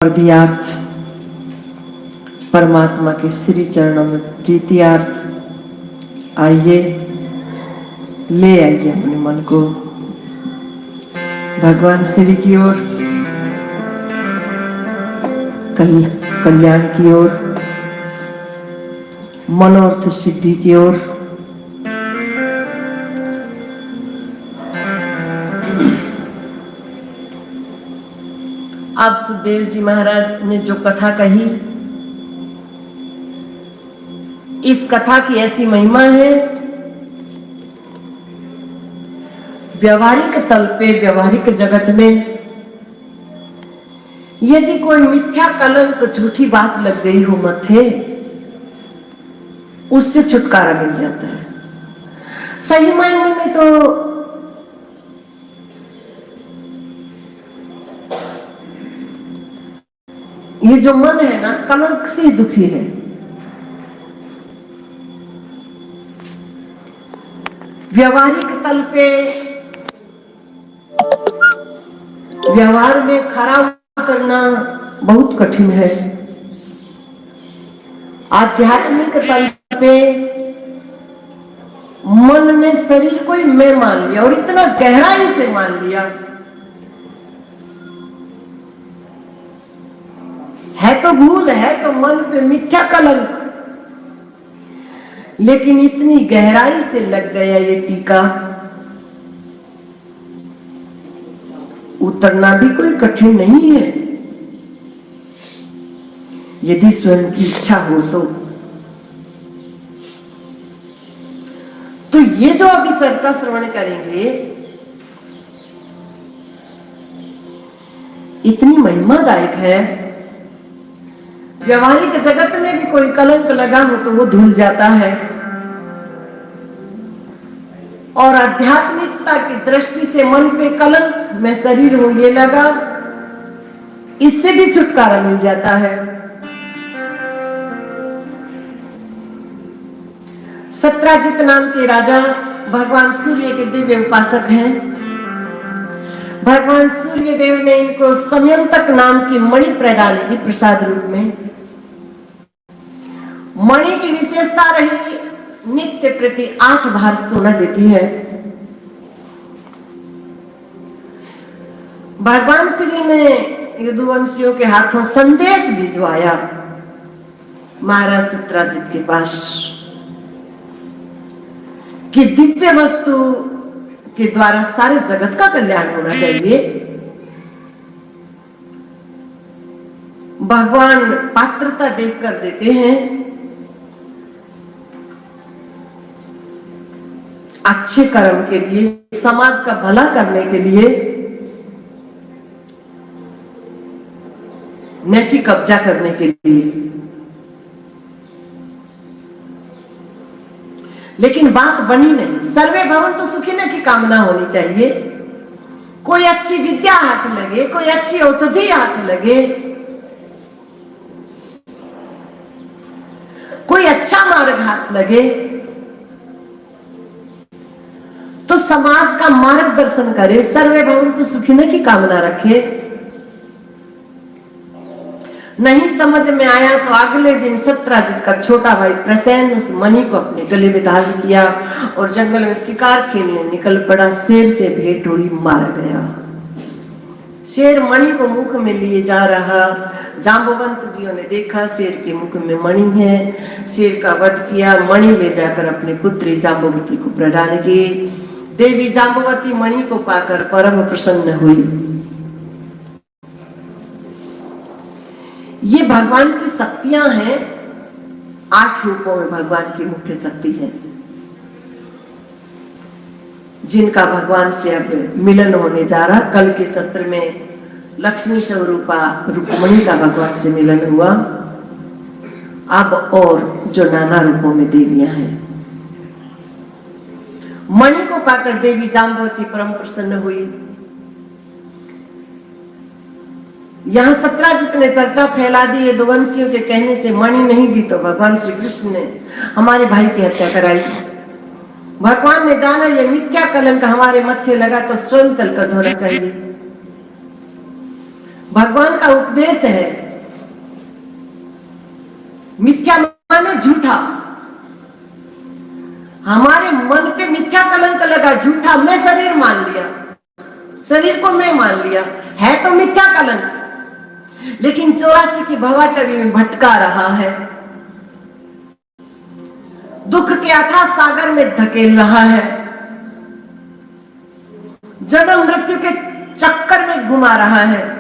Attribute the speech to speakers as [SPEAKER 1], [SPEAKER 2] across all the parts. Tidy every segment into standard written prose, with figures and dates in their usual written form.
[SPEAKER 1] अर्घ्यार्थ परमात्मा के श्री चरणों में प्रीतियार्थ आइए, ले आइए अपने मन को भगवान श्री की ओर, कल्याण की ओर, मनोर्थ सिद्धि की ओर। आप सुखदेव जी महाराज ने जो कथा कही, इस कथा की ऐसी महिमा है, व्यवहारिक तल पे, व्यवहारिक जगत में यदि कोई मिथ्या कलंक, झूठी बात लग गई हो मथे, उससे छुटकारा मिल जाता है। सही मायने में तो ये जो मन है ना, कलंक से दुखी है। व्यवहारिक तल पे, व्यवहार में खरा उतरना बहुत कठिन है। आध्यात्मिक तल पे मन ने शरीर को ही मैं मान लिया, और इतना गहराई से मान लिया, है तो भूल, है तो मन पे मिथ्या कलंक, लेकिन इतनी गहराई से लग गया ये टीका, उतरना भी कोई कठिन नहीं है यदि स्वयं की इच्छा हो तो ये जो अभी चर्चा श्रवण करेंगे, इतनी महिमादायक है। व्यवहारिक जगत में भी कोई कलंक लगा हो तो वो धुल जाता है, और आध्यात्मिकता की दृष्टि से मन पे कलंक, मैं शरीर हूं ये लगा, इससे भी छुटकारा मिल जाता है। सत्राजित नाम के राजा भगवान सूर्य के दिव्य उपासक हैं। भगवान सूर्य देव ने इनको समयंतक नाम की मणि प्रदान की प्रसाद रूप में। मणि की विशेषता रही, नित्य प्रति 8 भार सोना देती है। भगवान श्री ने यदुवंशियों के हाथों संदेश भिजवाया महाराज सत्राजित के पास कि दिव्य वस्तु के द्वारा सारे जगत का कल्याण होना चाहिए। भगवान पात्रता देखकर देते हैं, अच्छे कर्म के लिए, समाज का भला करने के लिए, न कि कब्जा करने के लिए। लेकिन बात बनी नहीं। सर्वे भवन्तु सुखिनः की कामना होनी चाहिए। कोई अच्छी विद्या हाथ लगे, कोई अच्छी औषधि हाथ लगे, कोई अच्छा मार्ग हाथ लगे, तो समाज का मार्गदर्शन करे, सर्वे भवन्तु सुखिनः की कामना रखे। नहीं समझ में आया तो अगले दिन सत्राजित का छोटा भाई प्रसेन उस मणि को अपने गले में धारण किया और जंगल में शिकार खेलने निकल पड़ा। शेर से भेंट हुई, मारा गया। शेर मणि को मुख में लिए जा रहा। जांबवंत जियों ने देखा शेर के मुख में मणि है, शेर का वध किया, मणि ले जाकर अपनी पुत्री जांबवती को प्रदान की। देवी जांबवती मणि को पाकर परम प्रसन्न हुई। ये भगवान की शक्तियां हैं। 8 रूपों में भगवान की मुख्य शक्ति है, जिनका भगवान से अब मिलन होने जा रहा। कल के सत्र में लक्ष्मी स्वरूपा रुक्मिणी का भगवान से मिलन हुआ। अब और जो नाना रूपों में देवियां हैं। मणि को पाकर देवी जांबवती परम प्रसन्न हुई। यहां सत्राजित ने चर्चा फैला दी, यदुवंशियों के कहने से मणि नहीं दी तो भगवान श्री कृष्ण ने हमारे भाई की हत्या कराई। भगवान ने जाना ये मिथ्या कलंक हमारे मत्थे लगा तो स्वयं चलकर धोना चाहिए। भगवान का उपदेश है। मिथ्या माने झूठा, हमारे मन पे मिथ्या कलंक लगा, झूठा मैं शरीर मान लिया, शरीर को मैं मान लिया, है तो मिथ्या कलंक, लेकिन 84 की भवाटवी में भटका रहा है, दुख के अथाह सागर में धकेल रहा है, जन्म मृत्यु के चक्कर में घुमा रहा है।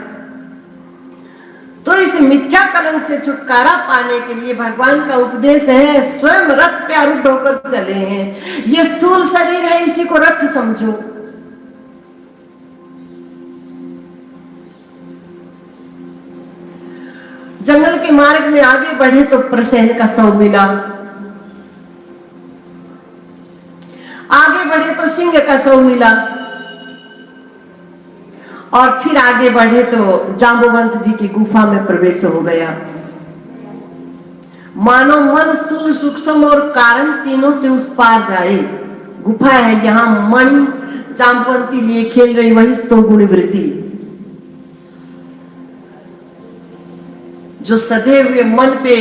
[SPEAKER 1] तो इस मिथ्या कलंक से छुटकारा पाने के लिए भगवान का उपदेश है, स्वयं रथ पे आरूढ़ होकर चले हैं। ये स्थूल शरीर है, इसी को रथ समझो। जंगल के मार्ग में आगे बढ़े तो प्रसेन का शव मिला, आगे बढ़े तो सिंह का शव मिला, और फिर आगे बढ़े तो जांबुवंत जी की गुफा में प्रवेश हो गया। मानो मन स्थूल सूक्ष्म और कारण तीनों से उस पार जाए। गुफा है, यहां मणि जांबुवंती लिए खेल रही, वही स्तो गुण वृत्ति जो सधे हुए मन पे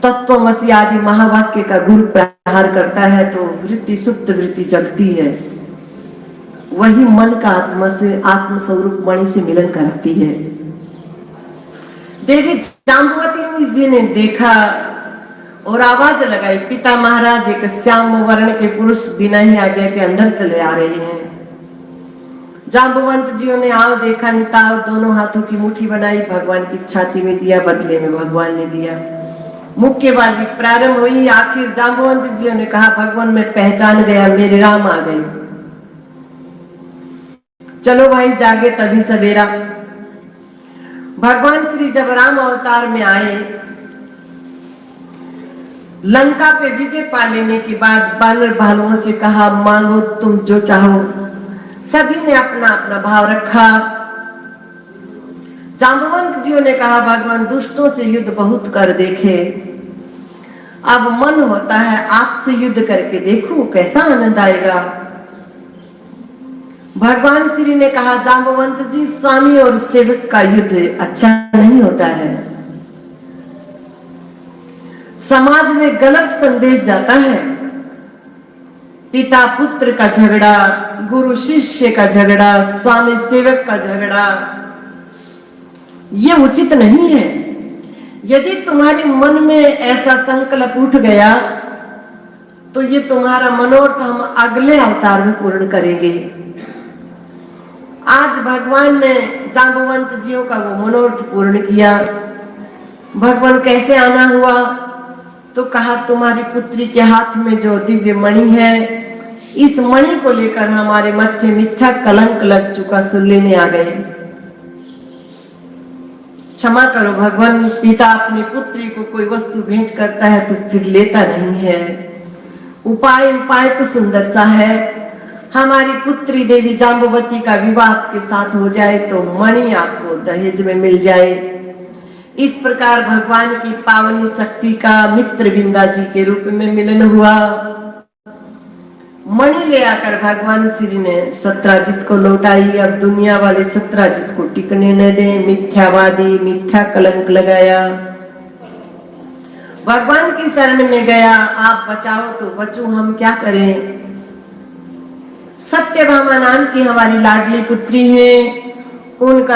[SPEAKER 1] तत्वमसि आदि महावाक्य का गुरु प्रहार करता है तो वृत्ति सुप्त वृत्ति जगती है। वही मन का आत्मा से आत्म स्वरूप मणि से मिलन कराती है। देवी जांबुवती जी ने देखा और आवाज लगाई, पिता महाराज एक श्याम वर्ण के पुरुष बिना ही आज्ञा के अंदर चले आ रहे हैं। जांबुवंत जी ने आओ देखा निताव, दोनों हाथों की मुट्ठी बनाई, भगवान की छाती में दिया, बदले में भगवान ने दिया। मुक्केबाजी प्रारंभ हुई। आखिर जांबुवंत जी ने कहा, भगवान मैं पहचान गया, मेरे राम आ गए। चलो भाई जागे तभी सवेरा। भगवान श्री जब राम अवतार में आए, लंका पे विजय पा लेने के बाद बानर भालुओं से कहा, मांगो तुम जो चाहो। सभी ने अपना अपना भाव रखा। जांबुवंत जी ने कहा, भगवान दुष्टों से युद्ध बहुत कर देखे, अब मन होता है आपसे युद्ध करके देखूं कैसा आनंद आएगा। भगवान श्री ने कहा, जांबुवंत जी स्वामी और सेवक का युद्ध अच्छा नहीं होता है, समाज में गलत संदेश जाता है। पिता पुत्र का झगड़ा, गुरु शिष्य का झगड़ा, स्वामी सेवक का झगड़ा, ये उचित नहीं है। यदि तुम्हारे मन में ऐसा संकल्प उठ गया तो ये तुम्हारा मनोरथ हम अगले अवतार में पूर्ण करेंगे। आज भगवान ने जांबुवंत जियों का वो मनोरथ पूर्ण किया। भगवान कैसे आना हुआ तो कहा, तुम्हारी पुत्री के हाथ में जो दिव्य मणि है, इस मणि को लेकर हमारे मत्थे मिथ्या कलंक लग चुका, सो लेने आ गए। क्षमा करो भगवान, पिता अपनी पुत्री को कोई वस्तु भेंट करता है तो फिर लेता नहीं है। उपाय तो सुंदर सा है, हमारी पुत्री देवी जांबुवती का विवाह के साथ हो जाए तो मणि आपको दहेज में मिल जाए। इस प्रकार भगवान की पावनी शक्ति का मित्र बिंदा जी के रूप में मिलन हुआ। मणि ले आकर भगवान श्री ने सत्राजित को लौटाई। अब दुनिया वाले सत्राजित को टिकने न दे, मिथ्यावादी मिथ्या कलंक लगाया। भगवान की शरण में गया, आप बचाओ तो बचूं, हम क्या करें। सत्यभामा नाम की हमारी लाडली पुत्री है, उनका